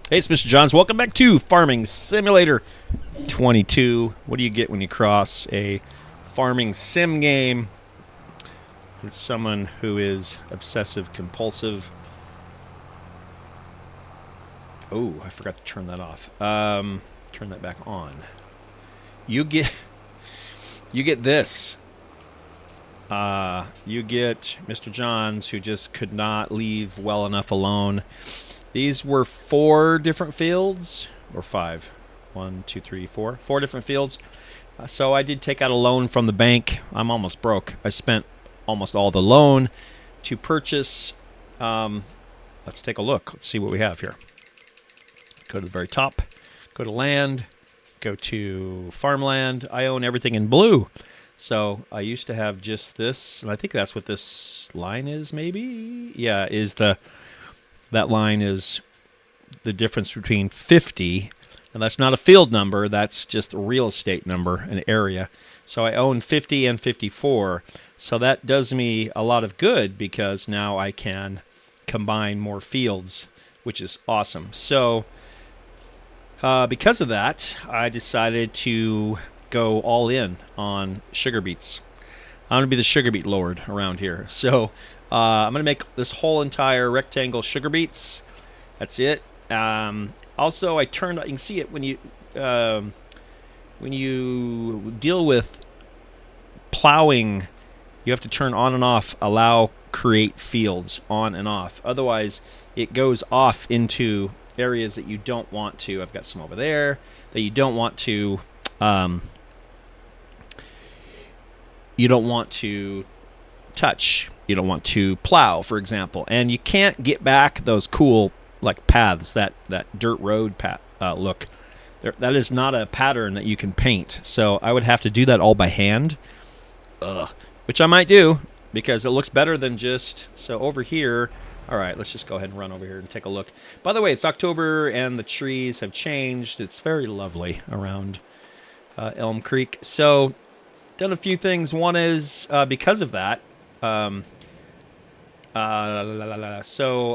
Hey, it's Mr. Johns. Welcome back to Farming Simulator 22. What do you get when you cross a farming sim game with someone who is obsessive compulsive? Oh, I forgot to turn that off. Turn that back on. You get this. You get Mr. Johns, who just could not leave well enough alone. These were 4 different fields, or 5. 1, 2, 3, 4. 4 different fields. So I did take out a loan from the bank. I'm almost broke. I spent almost all the loan to purchase. Let's take a look. Let's see what we have here. Go to the very top. Go to land. Go to farmland. I own everything in blue. So I used to have just this, and I think that's what this line is, maybe? Yeah, that line is the difference between 50, and that's not a field number, that's just a real estate number, an area. So I own 50 and 54, so that does me a lot of good because now I can combine more fields, which is awesome. So because of that, I decided to go all in on sugar beets. I'm going to be the sugar beet lord around here. So I'm going to make this whole entire rectangle sugar beets. That's it. Also, you can see it when you deal with plowing, you have to turn on and off, allow create fields on and off. Otherwise, it goes off into areas that you don't want to. I've got some over there that you don't want to. You don't want to touch. You don't want to plow, for example, and you can't get back those cool like paths, that dirt road look. That is not a pattern that you can paint. So I would have to do that all by hand, which I might do because it looks better than just. So over here, all right, let's just go ahead and run over here and take a look. By the way, it's October and the trees have changed. It's very lovely around Elmcreek. So done a few things. One is because of that. So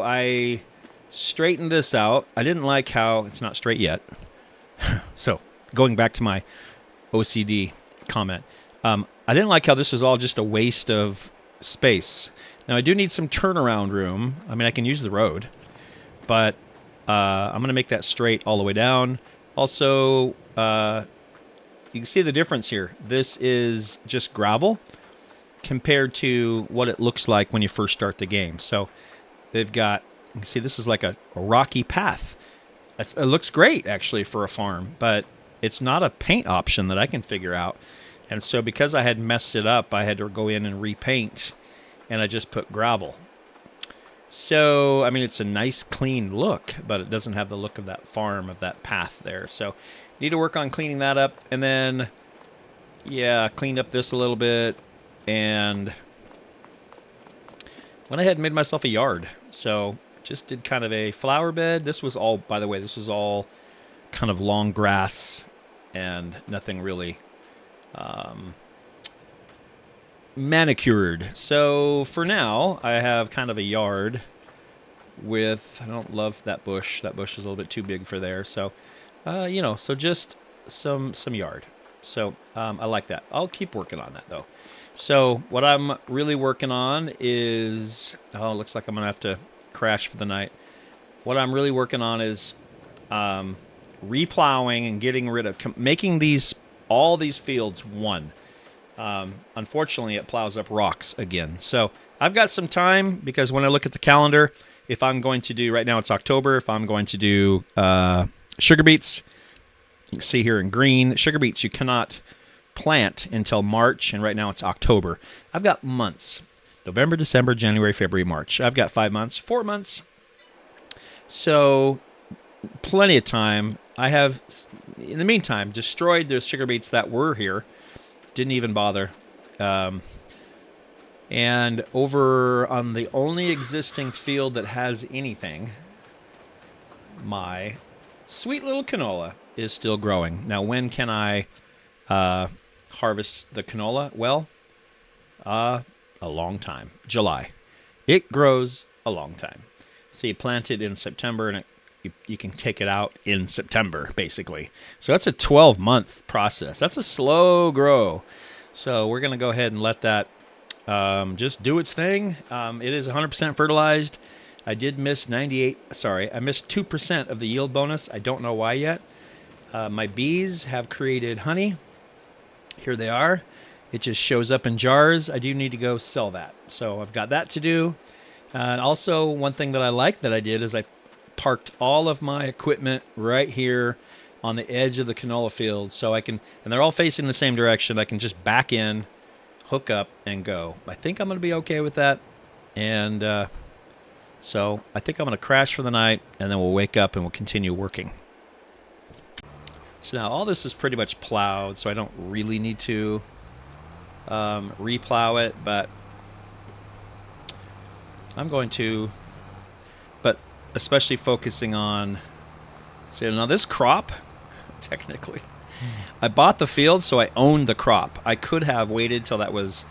I straightened this out. I didn't like how it's not straight yet. So going back to my OCD comment, I didn't like how this was all just a waste of space. Now I do need some turnaround room. I mean, I can use the road, but I'm going to make that straight all the way down. Also, you can see the difference here. This is just gravel compared to what it looks like when you first start the game. So they've got, you can see this is like a rocky path. It looks great actually for a farm, but it's not a paint option that I can figure out. And so because I had messed it up, I had to go in and repaint, and I just put gravel. So, I mean, it's a nice clean look, but it doesn't have the look of that farm, of that path there. So need to work on cleaning that up. And then, yeah, cleaned up this a little bit and went ahead and made myself a yard. So just did kind of a flower bed. This was all, by the way, this was all kind of long grass and nothing really manicured. So for now, I have kind of a yard with, I don't love that bush. That bush is a little bit too big for there. So, so just some yard. So I like that. I'll keep working on that though. So what I'm really working on is, looks like I'm gonna have to crash for the night. What I'm really working on is replowing and getting rid of, making all these fields one. Unfortunately, it plows up rocks again. So I've got some time because when I look at the calendar, if I'm going to do, right now it's October, if I'm going to do sugar beets, you can see here in green, sugar beets you cannot plant until March, and right now it's October. I've got months. November, December, January, February, March. I've got 5 months, 4 months. So plenty of time. I have, in the meantime, destroyed those sugar beets that were here. Didn't even bother. And over on the only existing field that has anything, my sweet little canola is still growing. Now, when can I harvest the canola? Well, a long time. July. It grows a long time. See, planted in September, and you can take it out in September, basically. So that's a 12-month process. That's a slow grow. So we're going to go ahead and let that just do its thing. It is 100% fertilized. I did miss I missed 2% of the yield bonus. I don't know why yet. My bees have created honey. Here they are. It just shows up in jars. I do need to go sell that. So I've got that to do. And also, one thing that I like that I did is I parked all of my equipment right here on the edge of the canola field, so I can, and they're all facing the same direction. I can just back in, hook up, and go. I think I'm going to be okay with that. And so I think I'm going to crash for the night, and then we'll wake up and we'll continue working. So now all this is pretty much plowed, so I don't really need to replow it, but I'm going to, but especially focusing on, see, now this crop, technically, I bought the field, so I owned the crop. I could have waited till that was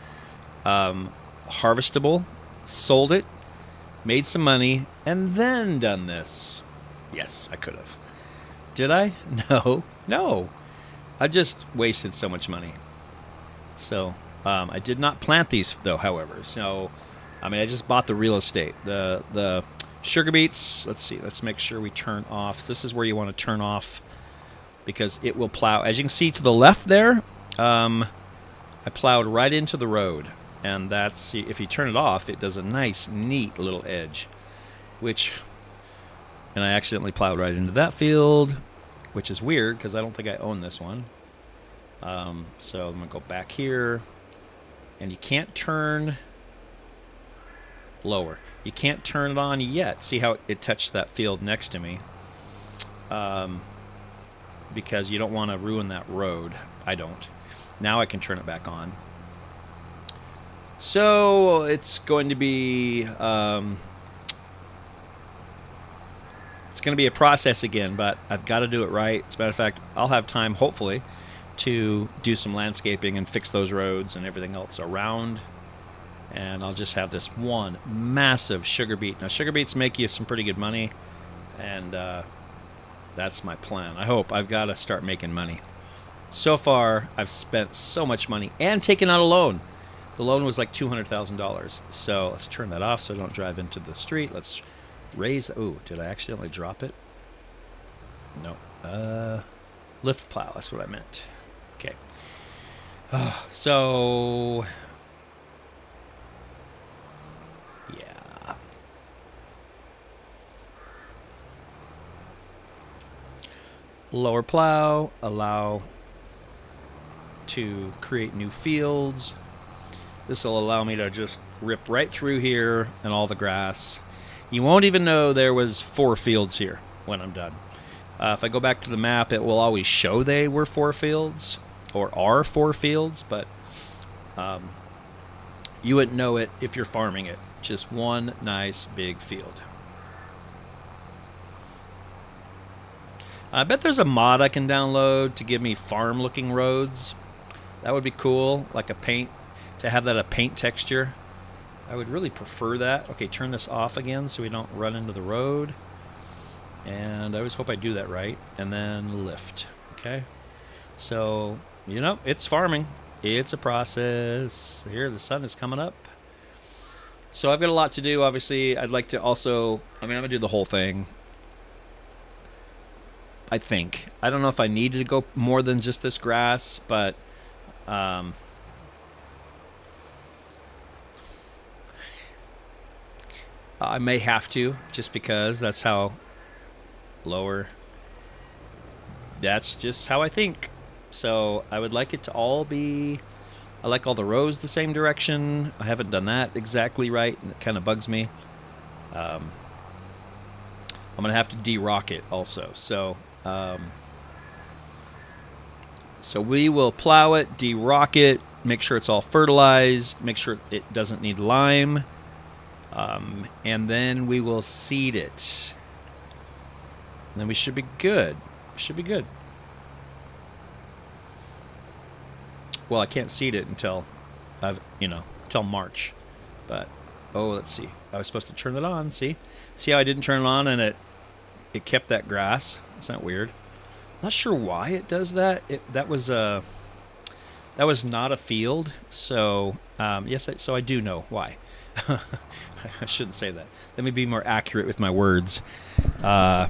harvestable, sold it, made some money, and then done this. Yes, I could have. Did I? No. I just wasted so much money. So I did not plant these, though, however. So, I mean, I just bought the real estate. The sugar beets, let's see. Let's make sure we turn off. This is where you want to turn off because it will plow. As you can see to the left there, I plowed right into the road. And that's, see, if you turn it off, it does a nice, neat little edge. And I accidentally plowed right into that field, which is weird because I don't think I own this one. So I'm going to go back here. And you can't turn lower. You can't turn it on yet. See how it touched that field next to me? Because you don't want to ruin that road. I don't. Now I can turn it back on. So it's going to be a process again, but I've got to do it right. As a matter of fact, I'll have time, hopefully, to do some landscaping and fix those roads and everything else around. And I'll just have this one massive sugar beet. Now, sugar beets make you some pretty good money, and that's my plan. I hope. I've got to start making money. So far, I've spent so much money and taken out a loan. The loan was like $200,000. So let's turn that off so I don't drive into the street. Let's raise. Ooh, did I accidentally drop it? No. Lift plow. That's what I meant. Okay. So yeah. Lower plow. Allow to create new fields. This will allow me to just rip right through here and all the grass. You won't even know there was 4 fields here when I'm done. If I go back to the map, it will always show they were 4 fields or are 4 fields, but you wouldn't know it if you're farming it. Just one nice big field. I bet there's a mod I can download to give me farm-looking roads. That would be cool, like a paint. To have that a paint texture. I would really prefer that. Okay, turn this off again so we don't run into the road. And I always hope I do that right. And then lift. Okay. So, you know, it's farming. It's a process. Here, the sun is coming up. So I've got a lot to do. Obviously, I'd like to also, I'm going to do the whole thing. I think. I don't know if I needed to go more than just this grass, but I may have to, just because that's how lower. That's just how I think. So I would like it to all be, I like all the rows the same direction. I haven't done that exactly right, and it kind of bugs me. I'm going to have to de-rock it also. So, so we will plow it, de-rock it, make sure it's all fertilized, make sure it doesn't need lime. And then we will seed it. And then we should be good. Should be good. Well, I can't seed it until until March. But let's see. I was supposed to turn it on. See how I didn't turn it on and it it kept that grass. Isn't that weird? Not sure why it does that. That was not a field, so yes, so I do know why. I shouldn't say that. Let me be more accurate with my words. That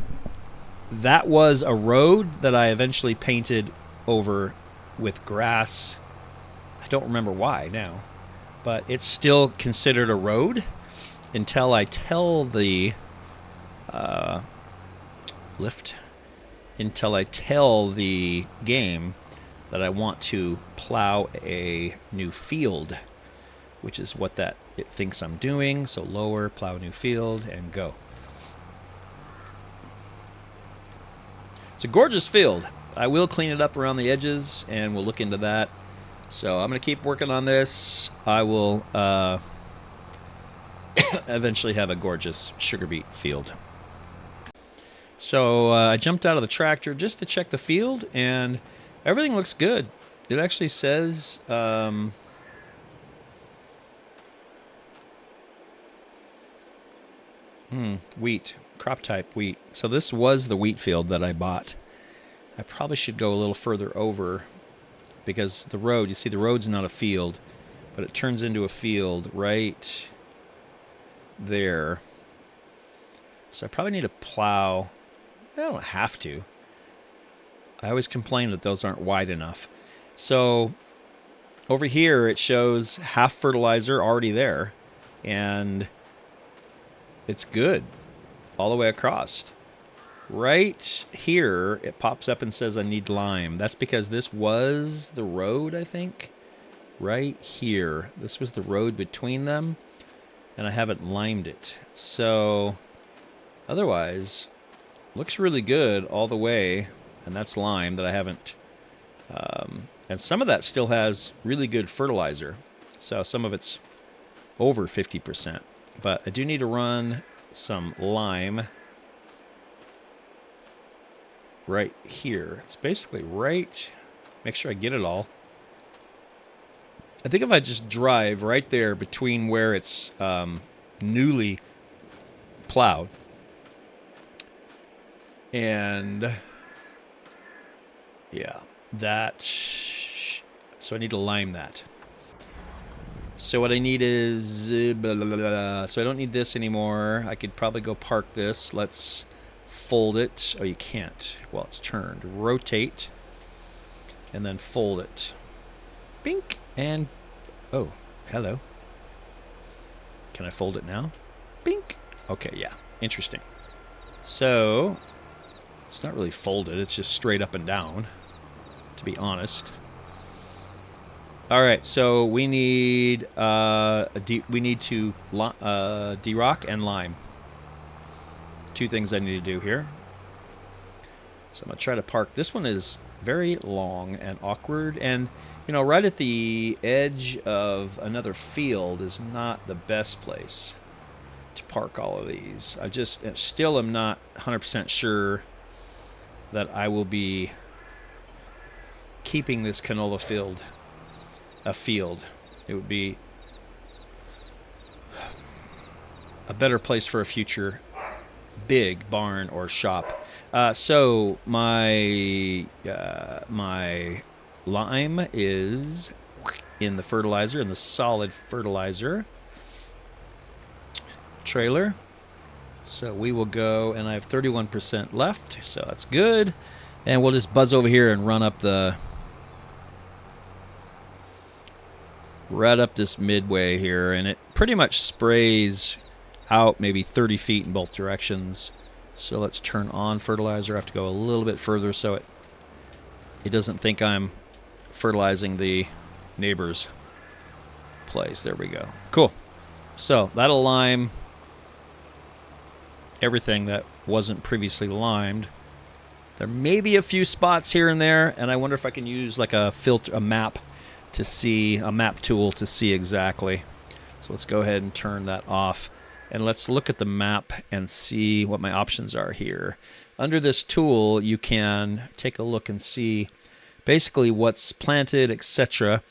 was a road that I eventually painted over with grass. I don't remember why now, but it's still considered a road until I tell the game that I want to plow a new field, which is what it thinks I'm doing. So lower, plow a new field, and go. It's a gorgeous field. I will clean it up around the edges, and we'll look into that. So I'm going to keep working on this. I will eventually have a gorgeous sugar beet field. So I jumped out of the tractor just to check the field, and everything looks good. It actually says wheat, crop type wheat. So this was the wheat field that I bought. I probably should go a little further over because the road, you see the road's not a field, but it turns into a field right there. So I probably need to plow. I don't have to. I always complain that those aren't wide enough. So over here it shows half fertilizer already there, and it's good all the way across. Right here it pops up and says I need lime. That's because this was the road, I think. Right here. This was the road between them, and I haven't limed it. So otherwise, looks really good all the way, and that's lime that I haven't. And some of that still has really good fertilizer. So some of it's over 50%. But I do need to run some lime right here. It's basically right. Make sure I get it all. I think if I just drive right there between where it's newly plowed and yeah, that. So I need to lime that. So what I need is blah, blah, blah, blah. So I don't need this anymore. I could probably go park this. Let's fold it. Oh, you can't. Well, it's turned. Rotate and then fold it. Bink. And oh, hello. Can I fold it now? Bink. Okay, yeah. Interesting. So it's not really folded. It's just straight up and down, to be honest. All right, so we need to de-rock and lime. Two things I need to do here. So I'm gonna try to park. This one is very long and awkward, and you know, right at the edge of another field is not the best place to park all of these. I just still am not 100% sure that I will be keeping this canola field a field. It would be a better place for a future big barn or shop. So my lime is in the fertilizer, in the solid fertilizer trailer. So we will go, and I have 31% left, so that's good. And we'll just buzz over here and run up right up this midway here, and it pretty much sprays out maybe 30 feet in both directions. So let's turn on fertilizer. I have to go a little bit further so it doesn't think I'm fertilizing the neighbor's place. There we go. Cool. So that'll lime everything that wasn't previously limed. There may be a few spots here and there, and I wonder if I can use like a map tool to see exactly. So let's go ahead and turn that off, and let's look at the map and see what my options are here. Under this tool, you can take a look and see basically what's planted, etc.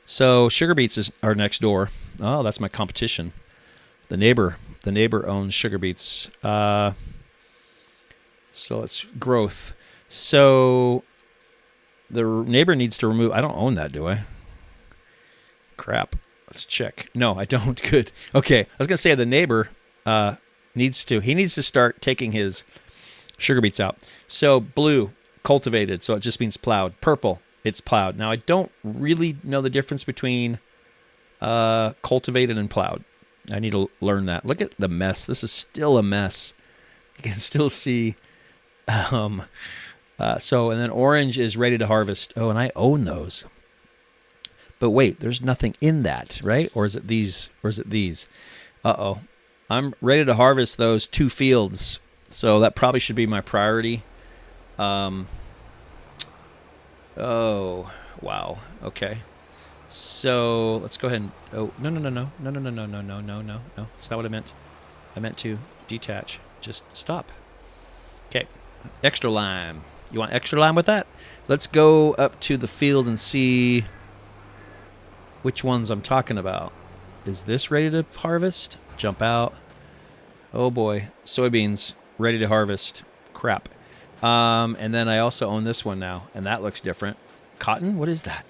So sugar beets are next door. Oh, that's my competition. The neighbor owns sugar beets. So let's growth. So the neighbor needs to remove. I don't own that, do I? Crap. Let's check. No, I don't. Good. Okay. I was going to say the neighbor needs to start taking his sugar beets out. So blue, cultivated. So it just means plowed. Purple, it's plowed. Now I don't really know the difference between cultivated and plowed. I need to learn that. Look at the mess. This is still a mess. You can still see. And then orange is ready to harvest. Oh, and I own those. But wait, there's nothing in that, right? Or is it these? Uh-oh. I'm ready to harvest those 2 fields. So that probably should be my priority. Oh, wow. Okay. So let's go ahead and... Oh, no. That's not what I meant. I meant to detach. Just stop. Okay. Extra lime. You want extra lime with that? Let's go up to the field and see which ones I'm talking about. Is this ready to harvest? Jump out. Oh boy. Soybeans ready to harvest. Crap. And then I also own this one now, and that looks different. Cotton? What is that?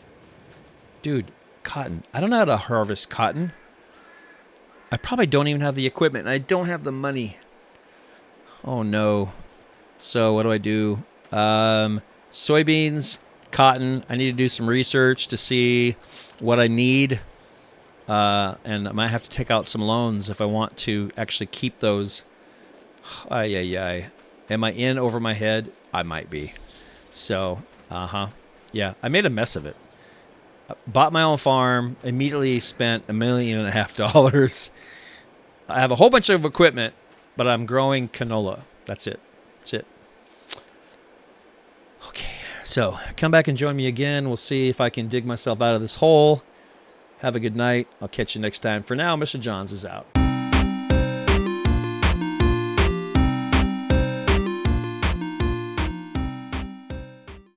Dude, cotton. I don't know how to harvest cotton. I probably don't even have the equipment, and I don't have the money. Oh no. So what do? Soybeans, cotton. I need to do some research to see what I need. And I might have to take out some loans if I want to actually keep those. Ay. Am I in over my head? I might be. So, yeah, I made a mess of it. Bought my own farm, immediately spent $1.5 million. I have a whole bunch of equipment, but I'm growing canola. That's it. Okay, so come back and join me again. We'll see if I can dig myself out of this hole. Have a good night. I'll catch you next time. For now, Mr. Johns is out.